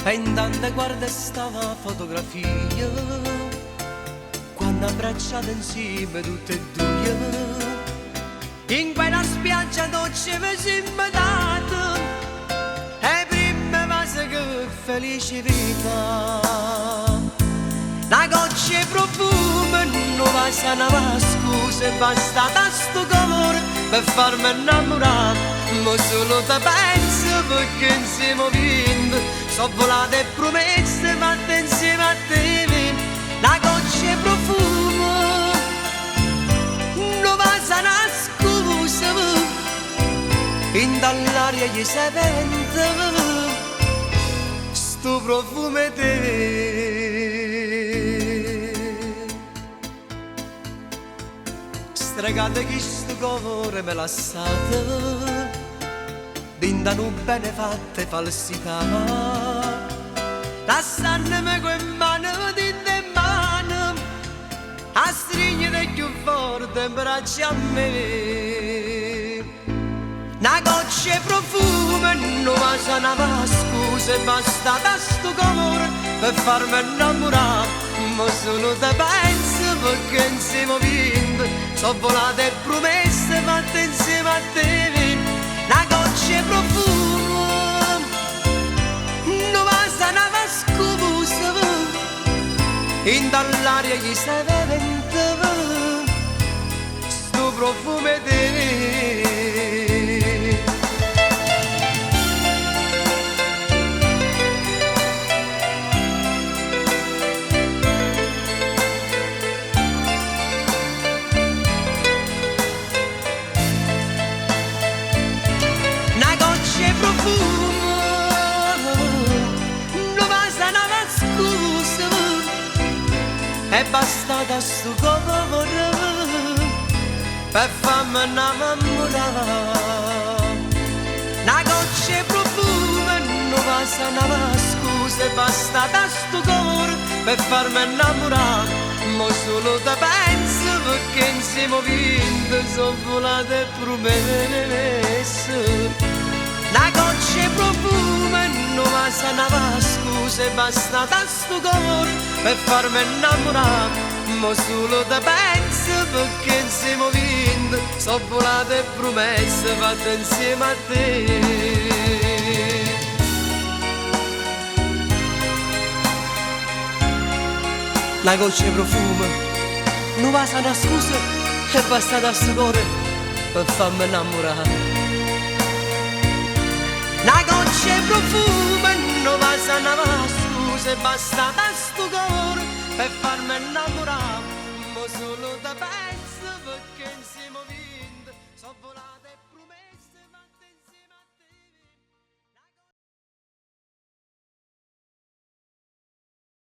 E intanto guarda stava fotografia, quando abbracciate insieme tutte e due, in quella spiaggia dolce mi siamo dati, e prima vase che felice vita. La goccia e profumo non va sana scusa, basta da sto cuore per farmi innamorare, ma solo te penso perché insieme vinto, so volate e promesse fatte insieme a te. La goccia e profumo non va sana scusa, in dall'aria gli si vente sto profumo e te. Stregate chi sto cuore me lasciate, dintano bene fatte falsità, lasciandomi quelle mani dinte in mano, a stringere più forte in braccia a me. Una goccia e profumo non va sana scusa, basta da sto cuore per farmi innamorare, ma solo te penso perché insieme vinto, so volate e promesse fatte insieme a te. Una goccia e profumo non va sana scusa, in dall'aria gli si vente sto profumo e te. Profumo non va sana scusa, è bastata sto cuore per farmi innamorare. Una goccia e profumo non va sana scusa, è bastata sto cuore per farmi innamorare, ma solo te penso perché insieme vinto, so volate e promesse. La goccia e profumo non va sana scusa, basta da sto cuore per farmi innamorare, ma solo te penso perché insieme vinto, so volate e promesse fatte insieme a te. La goccia e profumo non va sana scusa, e basta da sto cuore per farmi innamorare. La goccia e profumo non va sana scusa, basta da sto cuore per farmi innamorare, ma solo te penso perché insieme vinto, so volate.